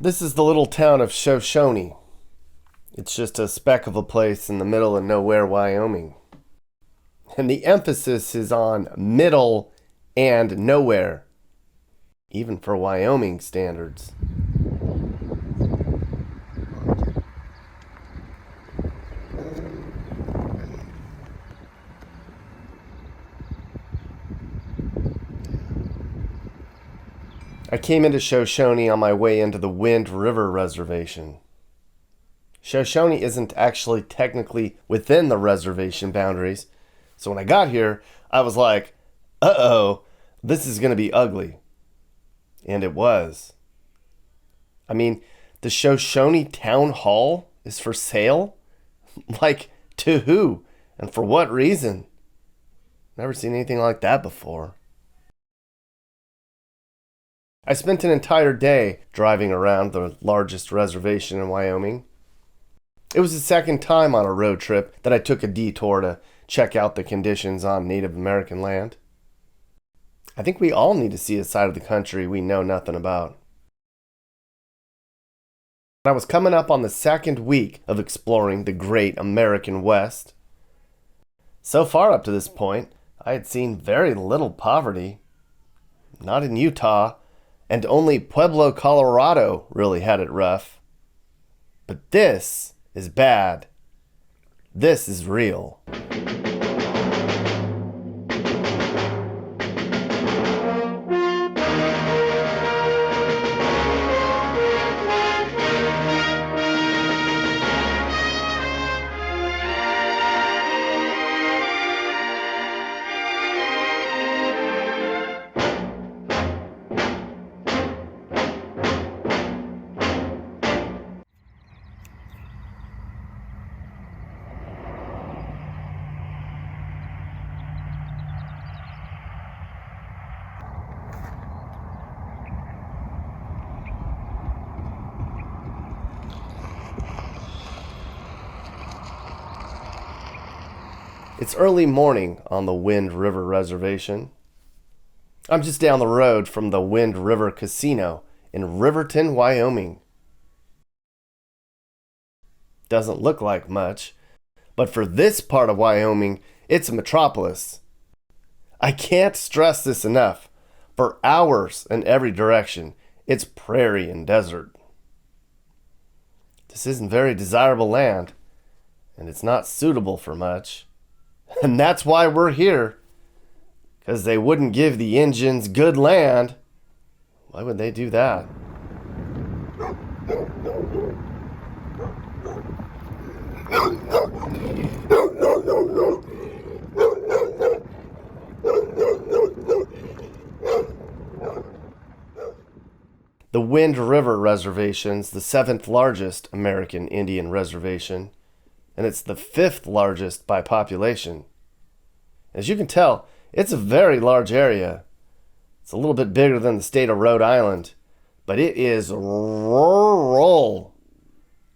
This is the little town of Shoshone. It's just a speck of a place in the middle of nowhere, Wyoming. And the emphasis is on middle and nowhere, even for Wyoming standards. I came into Shoshone on my way into the Wind River Reservation. Shoshone isn't actually technically within the reservation boundaries, so when I got here, I was like, uh-oh, this is going to be ugly. And it was. I mean, the Shoshone Town Hall is for sale? Like, to who? And for what reason? Never seen anything like that before. I spent an entire day driving around the largest reservation in Wyoming. It was the second time on a road trip that I took a detour to check out the conditions on Native American land. I think we all need to see a side of the country we know nothing about. I was coming up on the second week of exploring the great American West. So far up to this point, I had seen very little poverty. Not in Utah, and only Pueblo, Colorado really had it rough. But this is bad. This is real. It's early morning on the Wind River Reservation. I'm just down the road from the Wind River Casino in Riverton, Wyoming. Doesn't look like much, but for this part of Wyoming, it's a metropolis. I can't stress this enough. For hours in every direction, it's prairie and desert. This isn't very desirable land, and it's not suitable for much. And that's why we're here. Because they wouldn't give the Indians good land. Why would they do that? The Wind River Reservation's the seventh largest American Indian reservation, and it's the fifth largest by population. As you can tell, it's a very large area. It's a little bit bigger than the state of Rhode Island, but it is rural.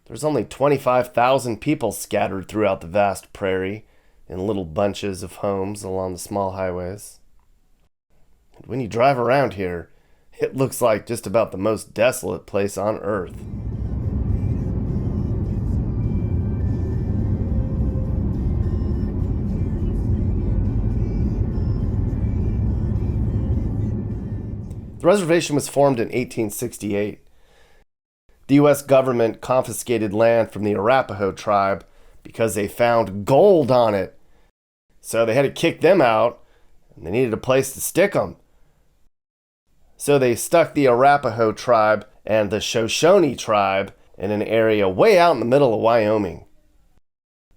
There's only 25,000 people scattered throughout the vast prairie in little bunches of homes along the small highways. And when you drive around here, it looks like just about the most desolate place on earth. The reservation was formed in 1868. The U.S. government confiscated land from the Arapaho tribe because they found gold on it. So they had to kick them out, and they needed a place to stick them. So they stuck the Arapaho tribe and the Shoshone tribe in an area way out in the middle of Wyoming.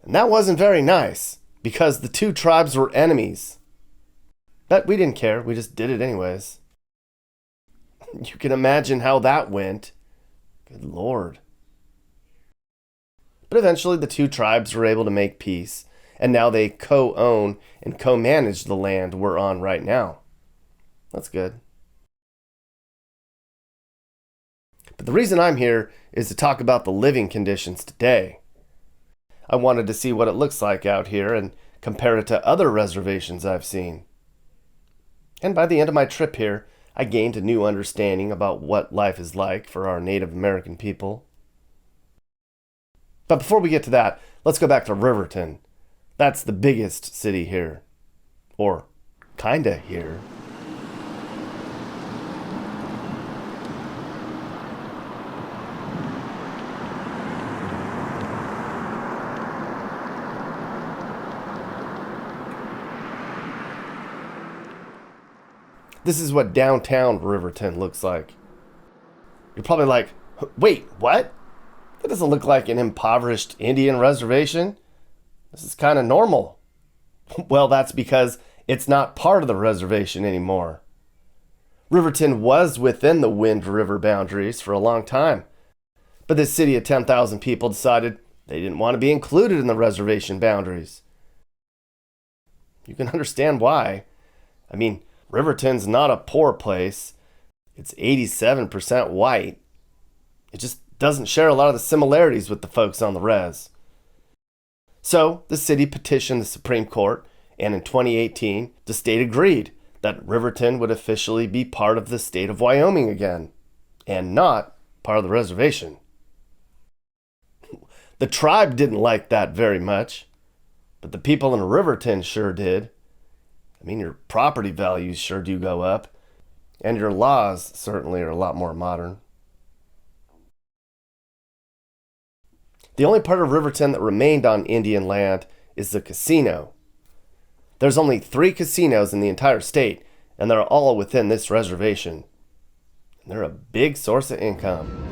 And that wasn't very nice, because the two tribes were enemies. But we didn't care, we just did it anyways. You can imagine how that went. Good Lord. But eventually the two tribes were able to make peace, and now they co-own and co-manage the land we're on right now. That's good. But the reason I'm here is to talk about the living conditions today. I wanted to see what it looks like out here and compare it to other reservations I've seen. And by the end of my trip here, I gained a new understanding about what life is like for our Native American people. But before we get to that, let's go back to Riverton. That's the biggest city here. Or kinda here. This is what downtown Riverton looks like. You're probably like, wait, what? That doesn't look like an impoverished Indian reservation. This is kind of normal. Well, that's because it's not part of the reservation anymore. Riverton was within the Wind River boundaries for a long time. But this city of 10,000 people decided they didn't want to be included in the reservation boundaries. You can understand why. I mean, Riverton's not a poor place. It's 87% white. It just doesn't share a lot of the similarities with the folks on the res. So the city petitioned the Supreme Court, and in 2018, the state agreed that Riverton would officially be part of the state of Wyoming again, and not part of the reservation. The tribe didn't like that very much, but the people in Riverton sure did. I mean, your property values sure do go up, and your laws certainly are a lot more modern. The only part of Riverton that remained on Indian land is the casino. There's only 3 casinos in the entire state, and they're all within this reservation. And they're a big source of income.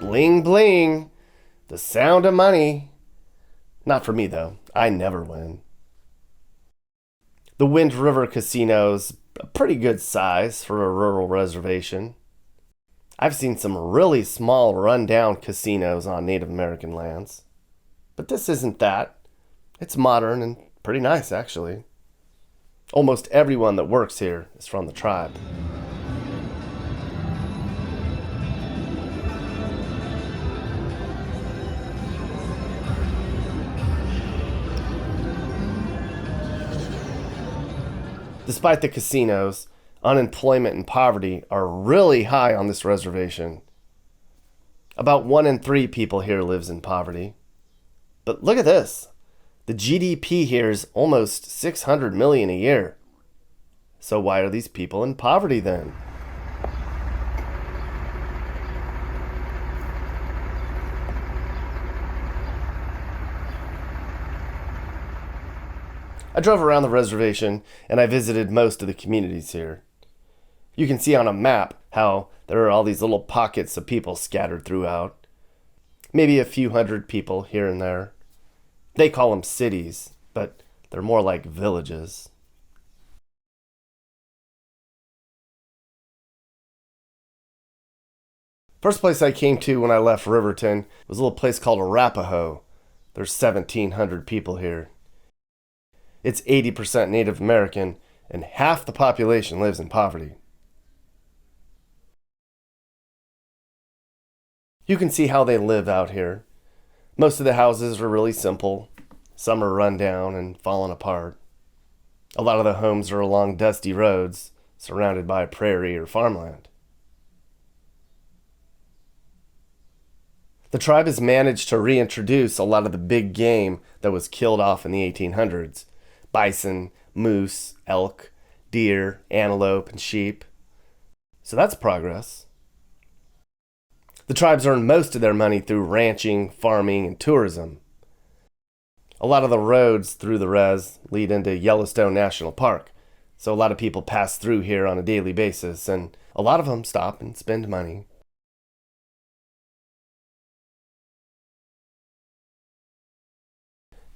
Bling bling, the sound of money. Not for me though, I never win. The Wind River Casino's a pretty good size for a rural reservation. I've seen some really small run-down casinos on Native American lands. But this isn't that. It's modern and pretty nice actually. Almost everyone that works here is from the tribe. Despite the casinos, unemployment and poverty are really high on this reservation. About 1 in 3 people here lives in poverty. But look at this. The GDP here is almost $600 million a year. So why are these people in poverty then? I drove around the reservation and I visited most of the communities here. You can see on a map how there are all these little pockets of people scattered throughout. Maybe a few hundred people here and there. They call them cities, but they're more like villages. First place I came to when I left Riverton was a little place called Arapahoe. There's 1,700 people here. It's 80% Native American, and half the population lives in poverty. You can see how they live out here. Most of the houses are really simple. Some are run down and fallen apart. A lot of the homes are along dusty roads, surrounded by prairie or farmland. The tribe has managed to reintroduce a lot of the big game that was killed off in the 1800s. Bison, moose, elk, deer, antelope, and sheep. So that's progress. The tribes earn most of their money through ranching, farming, and tourism. A lot of the roads through the res lead into Yellowstone National Park, so a lot of people pass through here on a daily basis, and a lot of them stop and spend money.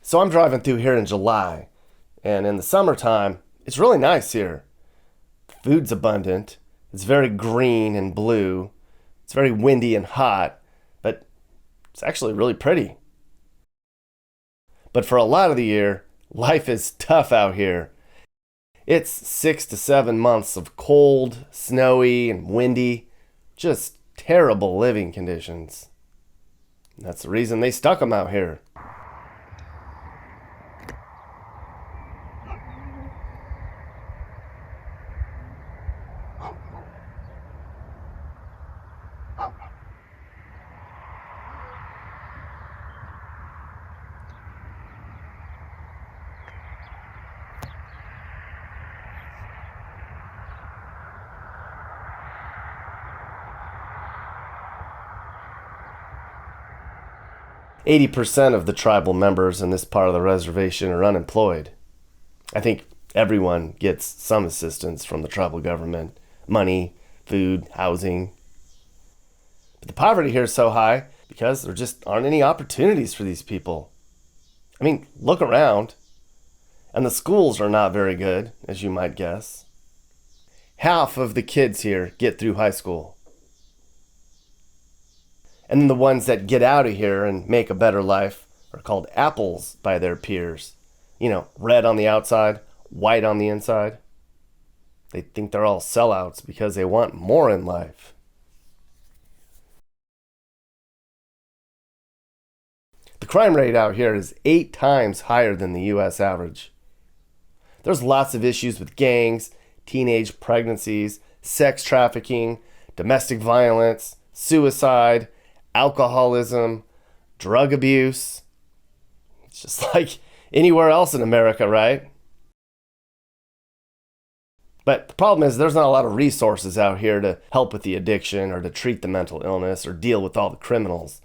So I'm driving through here in July, and in the summertime, it's really nice here. Food's abundant. It's very green and blue. It's very windy and hot, but it's actually really pretty. But for a lot of the year, life is tough out here. It's 6 to 7 months of cold, snowy, and windy. Just terrible living conditions. That's the reason they stuck them out here. "80% of the tribal members in this part of the reservation are unemployed. I think everyone gets some assistance from the tribal government: money, food, housing. But the poverty here is so high because there just aren't any opportunities for these people. I mean, look around. And the schools are not very good, as you might guess. Half of the kids here get through high school. And then the ones that get out of here and make a better life are called apples by their peers. You know, red on the outside, white on the inside. They think they're all sellouts because they want more in life." The crime rate out here is 8 times higher than the U.S. average. There's lots of issues with gangs, teenage pregnancies, sex trafficking, domestic violence, suicide, alcoholism, drug abuse. It's just like anywhere else in America, right? But the problem is there's not a lot of resources out here to help with the addiction or to treat the mental illness or deal with all the criminals.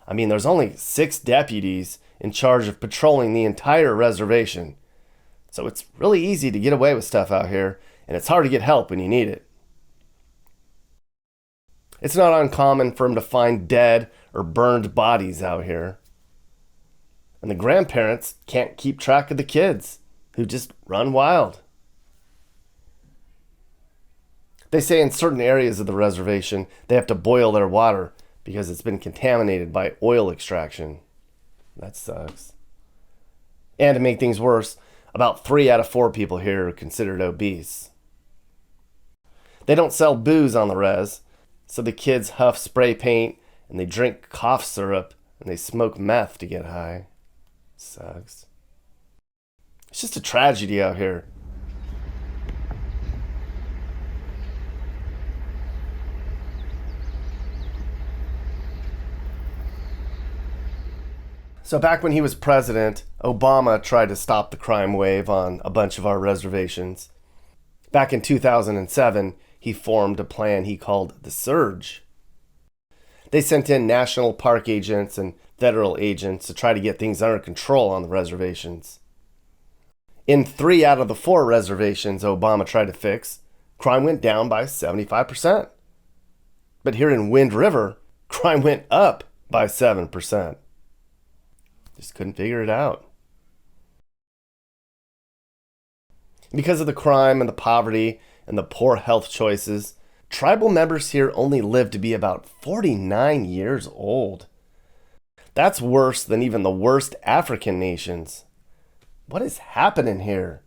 I mean, there's only 6 deputies in charge of patrolling the entire reservation. So it's really easy to get away with stuff out here, and it's hard to get help when you need it. It's not uncommon for them to find dead or burned bodies out here. And the grandparents can't keep track of the kids who just run wild. They say in certain areas of the reservation they have to boil their water because it's been contaminated by oil extraction. That sucks. And to make things worse, about 3 out of 4 people here are considered obese. They don't sell booze on the res, so the kids huff spray paint and they drink cough syrup and they smoke meth to get high. Sucks. It's just a tragedy out here. So back when he was president, Obama tried to stop the crime wave on a bunch of our reservations. Back in 2007, he formed a plan he called the Surge. They sent in national park agents and federal agents to try to get things under control on the reservations. In 3 out of the 4 reservations Obama tried to fix, crime went down by 75%. But here in Wind River, crime went up by 7%. Just couldn't figure it out. Because of the crime and the poverty and the poor health choices, tribal members here only live to be about 49 years old. That's worse than even the worst African nations. What is happening here?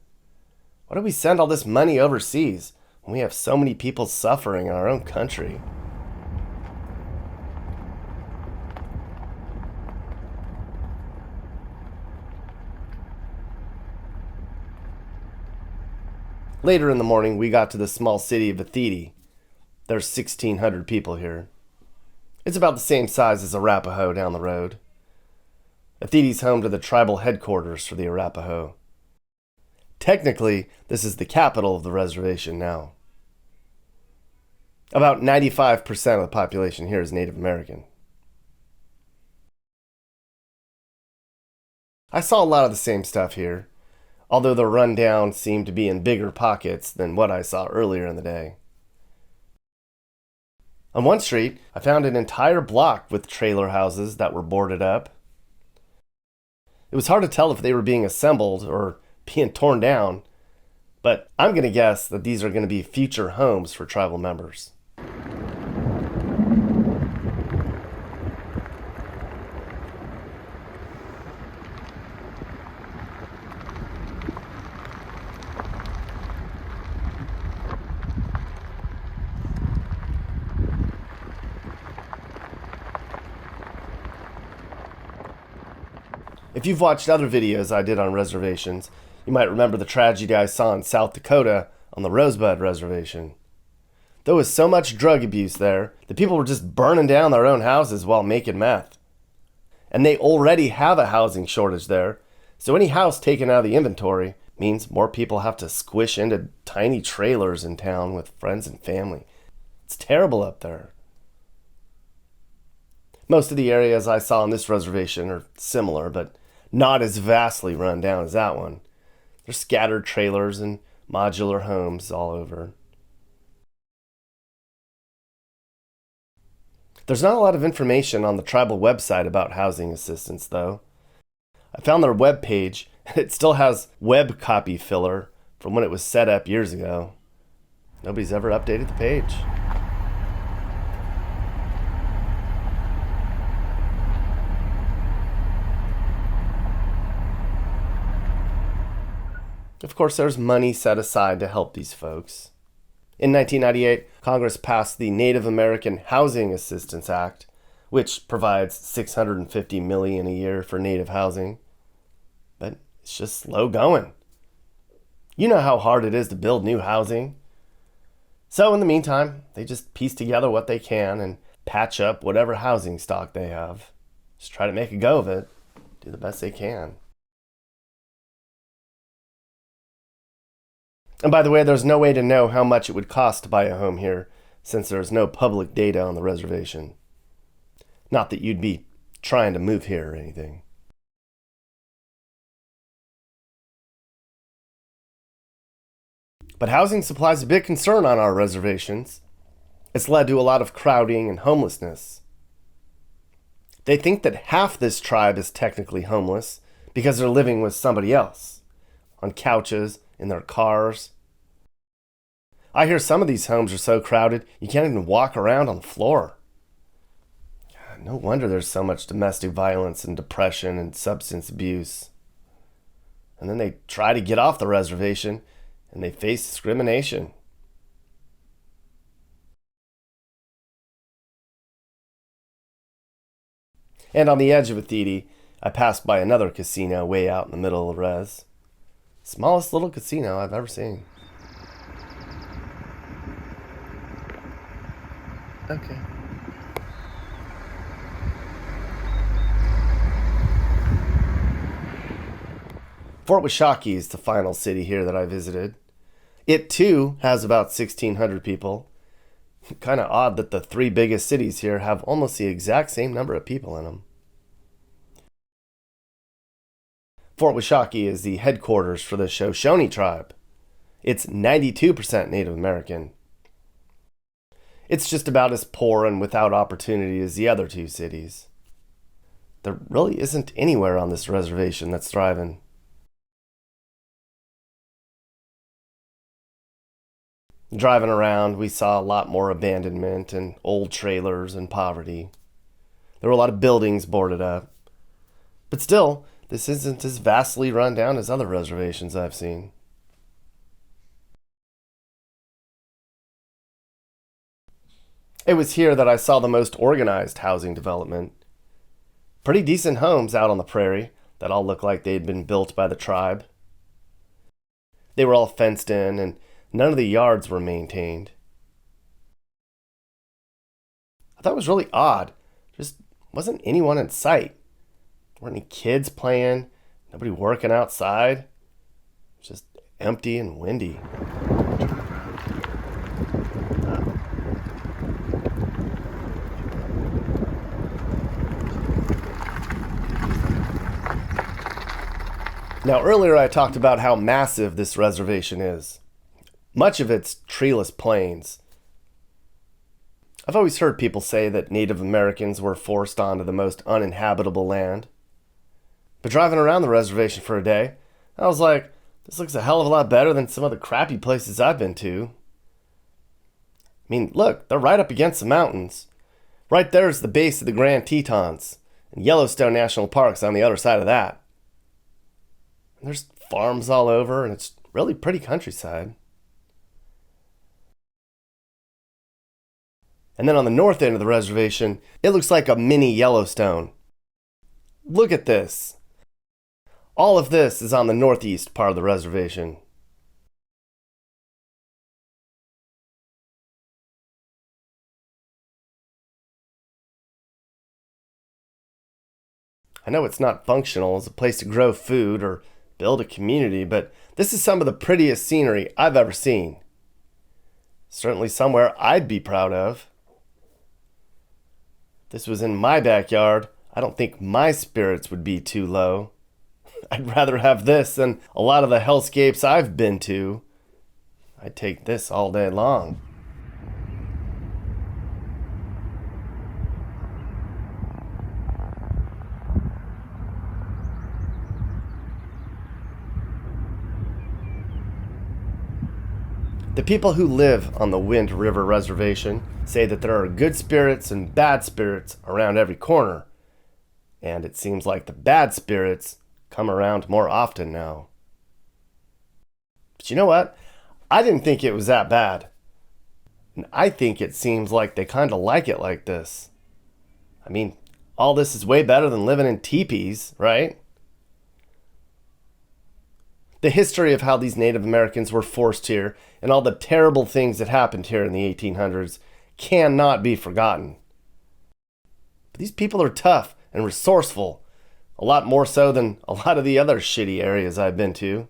Why do we send all this money overseas when we have so many people suffering in our own country? Later in the morning, we got to the small city of Atheti. There's 1,600 people here. It's about the same size as Arapahoe down the road. Atheti's home to the tribal headquarters for the Arapahoe. Technically, this is the capital of the reservation now. About 95% of the population here is Native American. I saw a lot of the same stuff here, although the rundown seemed to be in bigger pockets than what I saw earlier in the day. On one street, I found an entire block with trailer houses that were boarded up. It was hard to tell if they were being assembled or being torn down, but I'm going to guess that these are going to be future homes for tribal members. If you've watched other videos I did on reservations, you might remember the tragedy I saw in South Dakota on the Rosebud Reservation. There was so much drug abuse there that people were just burning down their own houses while making meth. And they already have a housing shortage there, so any house taken out of the inventory means more people have to squish into tiny trailers in town with friends and family. It's terrible up there. Most of the areas I saw on this reservation are similar, but not as vastly run down as that one. There's scattered trailers and modular homes all over. There's not a lot of information on the tribal website about housing assistance, though. I found their web page, and it still has web copy filler from when it was set up years ago. Nobody's ever updated the page. Of course, there's money set aside to help these folks. In 1998, Congress passed the Native American Housing Assistance Act, which provides $650 million a year for Native housing. But it's just slow going. You know how hard it is to build new housing. So in the meantime, they just piece together what they can and patch up whatever housing stock they have. Just try to make a go of it. Do the best they can. And by the way, there's no way to know how much it would cost to buy a home here, since there's no public data on the reservation. Not that you'd be trying to move here or anything. But housing supply is a big concern on our reservations. It's led to a lot of crowding and homelessness. They think that half this tribe is technically homeless because they're living with somebody else, on couches, in their cars. I hear some of these homes are so crowded you can't even walk around on the floor. No wonder there's so much domestic violence and depression and substance abuse. And then they try to get off the reservation and they face discrimination. And on the edge of Athiti, I passed by another casino way out in the middle of the res. Smallest little casino I've ever seen. Okay. Fort Washakie is the final city here that I visited. It too has about 1,600 people. Kind of odd that the three biggest cities here have almost the exact same number of people in them. Fort Washakie is the headquarters for the Shoshone tribe. It's 92% Native American. It's just about as poor and without opportunity as the other two cities. There really isn't anywhere on this reservation that's thriving. Driving around, we saw a lot more abandonment and old trailers and poverty. There were a lot of buildings boarded up. But still, this isn't as vastly run down as other reservations I've seen. It was here that I saw the most organized housing development. Pretty decent homes out on the prairie that all looked like they'd been built by the tribe. They were all fenced in and none of the yards were maintained. I thought it was really odd. Just wasn't anyone in sight. Weren't any kids playing, nobody working outside. Just empty and windy. Now, earlier I talked about how massive this reservation is. Much of it's treeless plains. I've always heard people say that Native Americans were forced onto the most uninhabitable land. But driving around the reservation for a day, I was like, this looks a hell of a lot better than some of the crappy places I've been to. I mean, look, they're right up against the mountains. Right there's the base of the Grand Tetons, and Yellowstone National Park's on the other side of that. And there's farms all over, and it's really pretty countryside. And then on the north end of the reservation, it looks like a mini Yellowstone. Look at this. All of this is on the northeast part of the reservation. I know it's not functional as a place to grow food or build a community, but this is some of the prettiest scenery I've ever seen. Certainly somewhere I'd be proud of. If this was in my backyard, I don't think my spirits would be too low. I'd rather have this than a lot of the hellscapes I've been to. I'd take this all day long. The people who live on the Wind River Reservation say that there are good spirits and bad spirits around every corner, and it seems like the bad spirits come around more often now. But you know what? I didn't think it was that bad. And I think it seems like they kind of like it like this. I mean, all this is way better than living in teepees, right? The history of how these Native Americans were forced here and all the terrible things that happened here in the 1800s cannot be forgotten. But these people are tough and resourceful, a lot more so than a lot of the other shitty areas I've been to.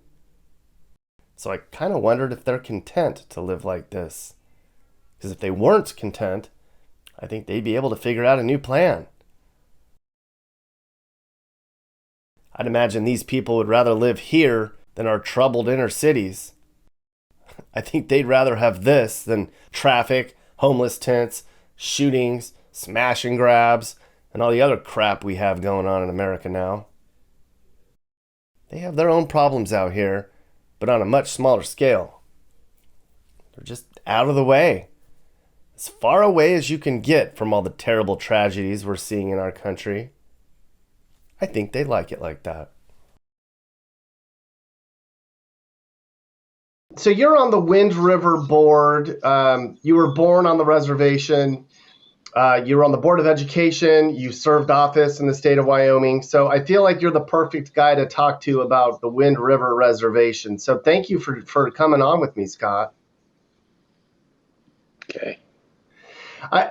So I kind of wondered if they're content to live like this. Because if they weren't content, I think they'd be able to figure out a new plan. I'd imagine these people would rather live here than our troubled inner cities. I think they'd rather have this than traffic, homeless tents, shootings, smash and grabs, and all the other crap we have going on in America now. They have their own problems out here, but on a much smaller scale. They're just out of the way. As far away as you can get from all the terrible tragedies we're seeing in our country. I think they like it like that. So you're on the Wind River board. You were born on the reservation. You were on the Board of Education. You served office in the state of Wyoming. So I feel like you're the perfect guy to talk to about the Wind River Reservation. So thank you for coming on with me, Scott. Okay.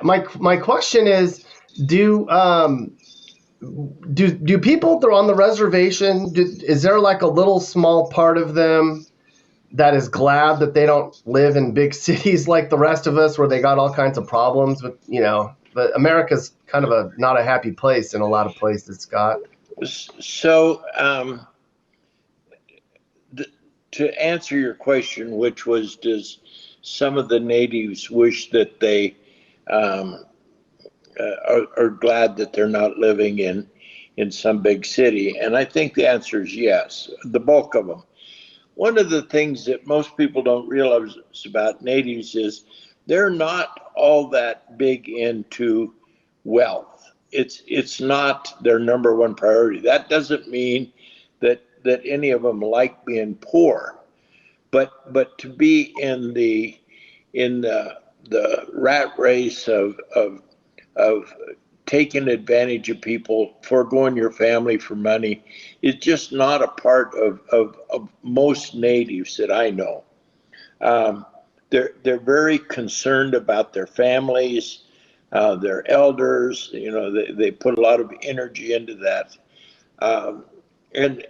My question is, do people that are on the reservation, is there like a little small part of them that is glad that they don't live in big cities like the rest of us where they got all kinds of problems with, but America's kind of not a happy place in a lot of places, Scott. So, to answer your question, which was, does some of the natives wish that they are glad that they're not living in some big city? And I think the answer is yes, the bulk of them. One of the things that most people don't realize about natives is they're not all that big into wealth. It's not their number one priority. That doesn't mean that any of them like being poor, but to be in the rat race of taking advantage of people, foregoing your family for money, is just not a part of most natives that I know. They're very concerned about their families, their elders. They put a lot of energy into that, and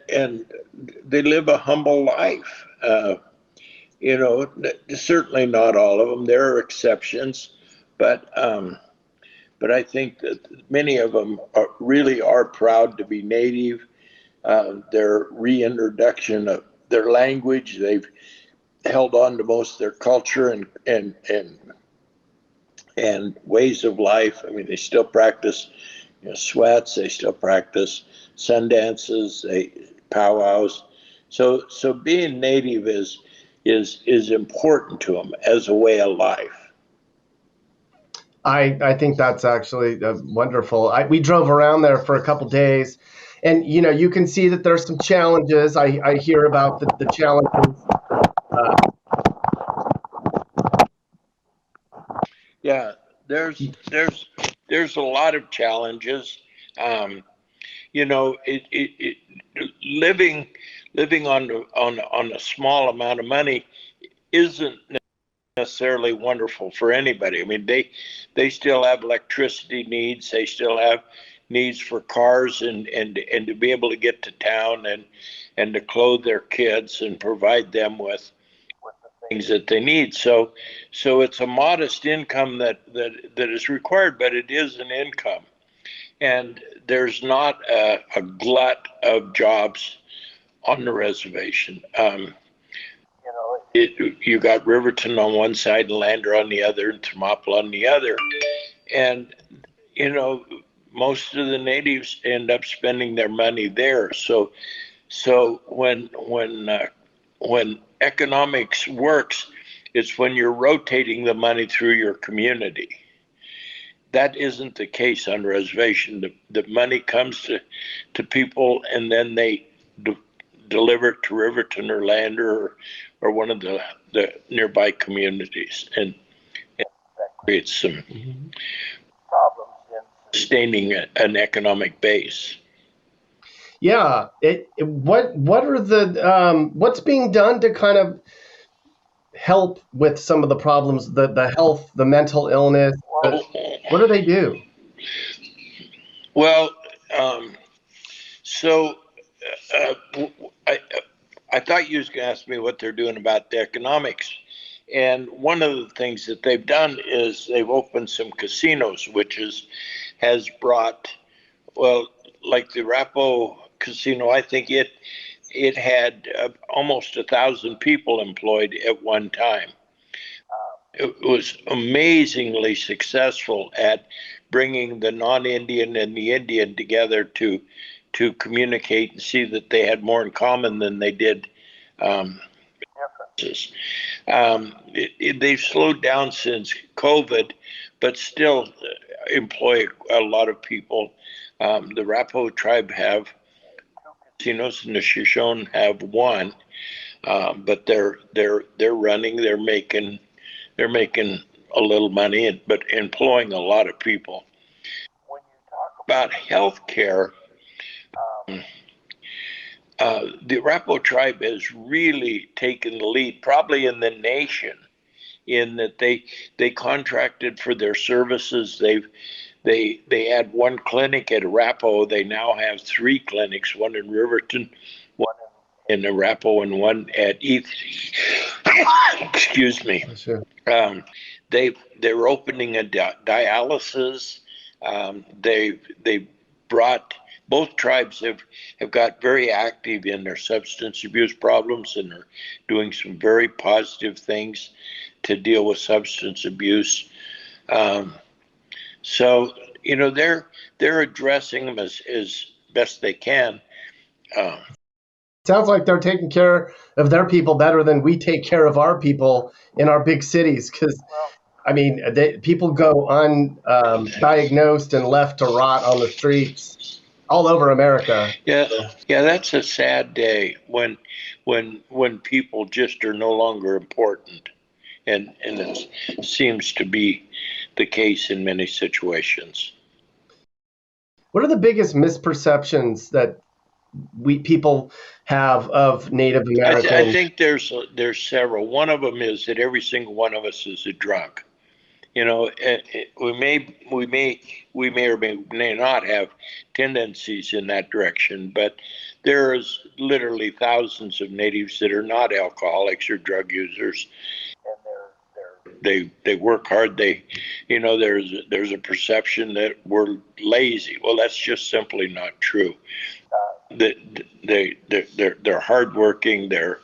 they live a humble life. Certainly not all of them. There are exceptions, but I think that many of them really are proud to be native. Their reintroduction of their language, they've held on to most of their culture and ways of life. I mean, they still practice sweats. They still practice sun dances, powwows. So being native is important to them as a way of life. I think that's actually wonderful. We drove around there for a couple days, and you can see that there's some challenges. I hear about the challenges. Yeah, there's a lot of challenges. living living on a small amount of money isn't necessarily wonderful for anybody. I mean, they still have electricity needs. They still have needs for cars and to be able to get to town and to clothe their kids and provide them with things that they need. So it's a modest income that is required, but it is an income. And there's not a glut of jobs on the reservation. You got Riverton on one side and Lander on the other and Thermopylae on the other. And, you know, most of the natives end up spending their money there. So when economics works, it's when you're rotating the money through your community. That isn't the case on reservation. The money comes to people and then they deliver it to Riverton or Lander or one of the nearby communities. And that creates some problems in sustaining an economic base. Yeah. What are the what's being done to kind of help with some of the problems, the health, the mental illness? What do they do? Well, so I, I thought you was going to ask me what they're doing about the economics. And one of the things that they've done is they've opened some casinos, has brought, well, like the Rapo Casino, I think it had almost 1,000 people employed at one time. It was amazingly successful at bringing the non-Indian and the Indian together to communicate and see that they had more in common than they did differences. They've slowed down since COVID, but still employ a lot of people. The Rapo tribe have casinos, and the Shoshone have one, but they're running. They're making a little money, but employing a lot of people. When you talk about health care, the Arapaho tribe has really taken the lead, probably in the nation, in that they contracted for their services. They had one clinic at Arapaho. They now have 3 clinics: one in Riverton, one in Arapaho, and one at East. Excuse me. Sure. They're opening a dialysis. They brought, both tribes have got very active in their substance abuse problems and are doing some very positive things to deal with substance abuse. So they're addressing them as best they can. Sounds like they're taking care of their people better than we take care of our people in our big cities. Because I mean, people go undiagnosed and left to rot on the streets all over America. Yeah, yeah, that's a sad day when people just are no longer important, and it seems to be the case in many situations. What are the biggest misperceptions that people have of Native I Americans? think there's several. One of them is that every single one of us is a drunk. We may or may not have tendencies in that direction, but there's literally thousands of natives that are not alcoholics or drug users, and they work hard. There's a perception that we're lazy. Well, that's just simply not true. That they're hardworking. They're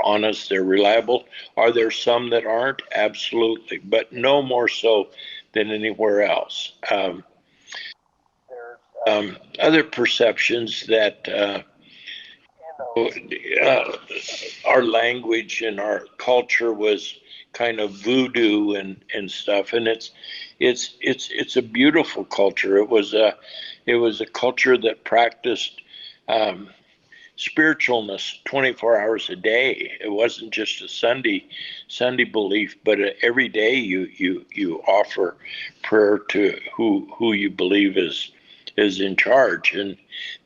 honest, they're reliable. Are there some that aren't? Absolutely, but no more so than anywhere else. Other perceptions that our language and our culture was kind of voodoo and stuff, and it's a beautiful culture. It was a culture that practiced spiritualness 24 hours a day. It wasn't just a Sunday belief, but every day you offer prayer to who you believe is is in charge, and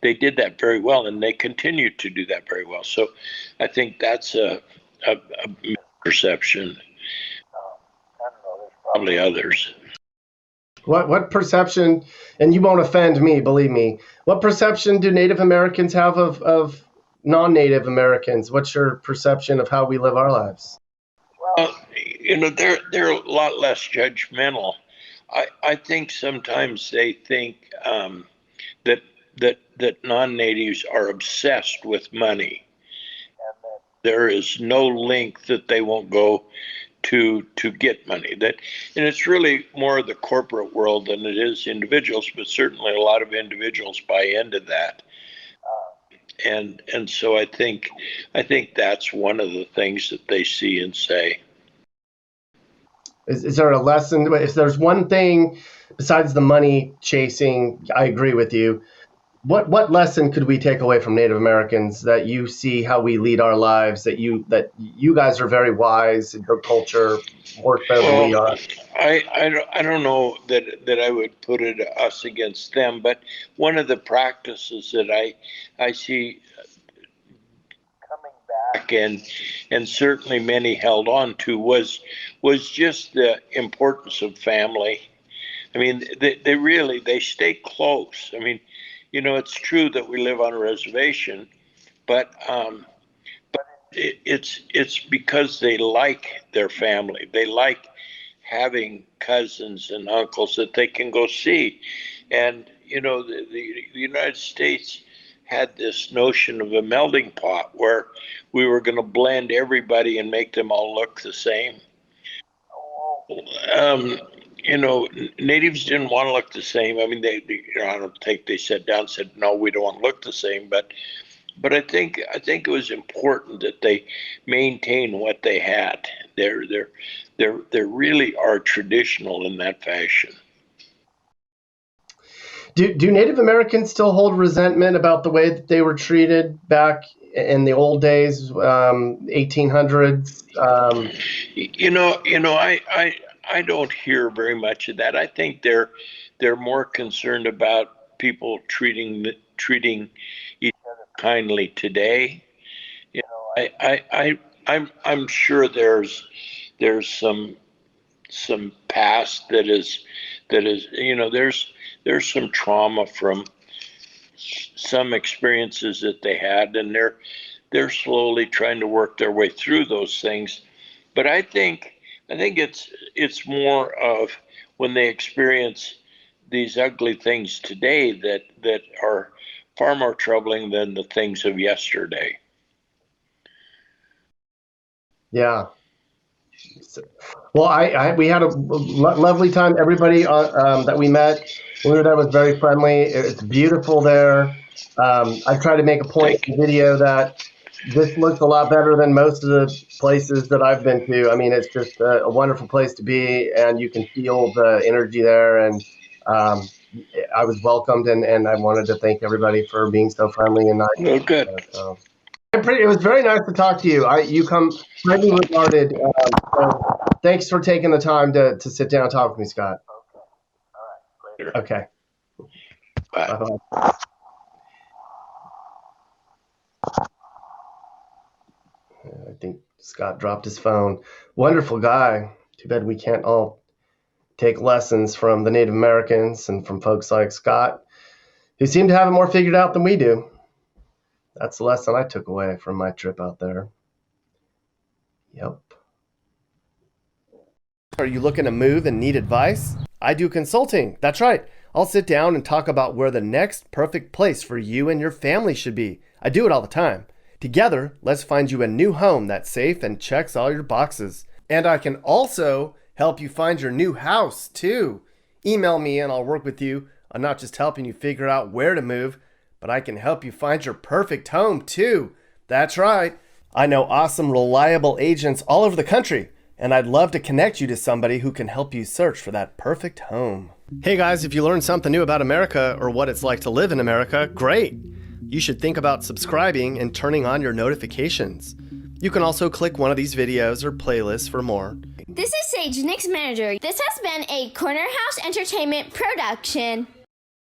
they did that very well, and they continue to do that very well. So I think that's a misperception. I don't know, there's probably others. What perception, and you won't offend me, believe me, what perception do Native Americans have of non-Native Americans? What's your perception of how we live our lives? Well, they're a lot less judgmental. I think sometimes they think that non-natives are obsessed with money, and that there is no length that they won't go to get money. And it's really more of the corporate world than it is individuals, but certainly a lot of individuals buy into that. And so I think that's one of the things that they see and say. Is there a lesson? If there's one thing besides the money chasing, I agree with you. What lesson could we take away from Native Americans that you see how we lead our lives? That you guys are very wise in your culture, more better than we are. I don't know that I would put it us against them, but one of the practices that I see coming back and certainly many held on to was just the importance of family. I mean, they stay close. I mean, it's true that we live on a reservation, but it's because they like their family. They like having cousins and uncles that they can go see. And the United States had this notion of a melting pot where we were going to blend everybody and make them all look the same. Natives didn't want to look the same. I mean, I don't think they sat down and said, no, we don't want to look the same. But I think it was important that they maintain what they had. They really are traditional in that fashion. Do Native Americans still hold resentment about the way that they were treated back in the old days, 1800s? I don't hear very much of that. I think they're more concerned about people treating each other kindly today. I'm sure there's some past that is there's some trauma from some experiences that they had, and they're slowly trying to work their way through those things. But I think it's more of when they experience these ugly things today that are far more troubling than the things of yesterday. Yeah. Well, we had a lovely time. Everybody that we met, we were there, was very friendly. It's beautiful there. I try to make a point in the video that this looks a lot better than most of the places that I've been to. I mean, it's just a wonderful place to be, and you can feel the energy there. And I was welcomed, and I wanted to thank everybody for being so friendly and nice. Oh, good. So. It was very nice to talk to you. You come highly regarded. So thanks for taking the time to sit down and talk with me, Scott. Okay. All right. Later. Okay. Bye. Bye-bye. I think Scott dropped his phone. Wonderful guy. Too bad we can't all take lessons from the Native Americans and from folks like Scott, who seem to have it more figured out than we do. That's the lesson I took away from my trip out there. Yep. Are you looking to move and need advice? I do consulting. That's right. I'll sit down and talk about where the next perfect place for you and your family should be. I do it all the time. Together, let's find you a new home that's safe and checks all your boxes. And I can also help you find your new house, too. Email me and I'll work with you on not just helping you figure out where to move, but I can help you find your perfect home, too. That's right. I know awesome, reliable agents all over the country, and I'd love to connect you to somebody who can help you search for that perfect home. Hey guys, if you learned something new about America or what it's like to live in America, great. You should think about subscribing and turning on your notifications. You can also click one of these videos or playlists for more. This is Sage, Nick's manager. This has been a Corner House Entertainment production.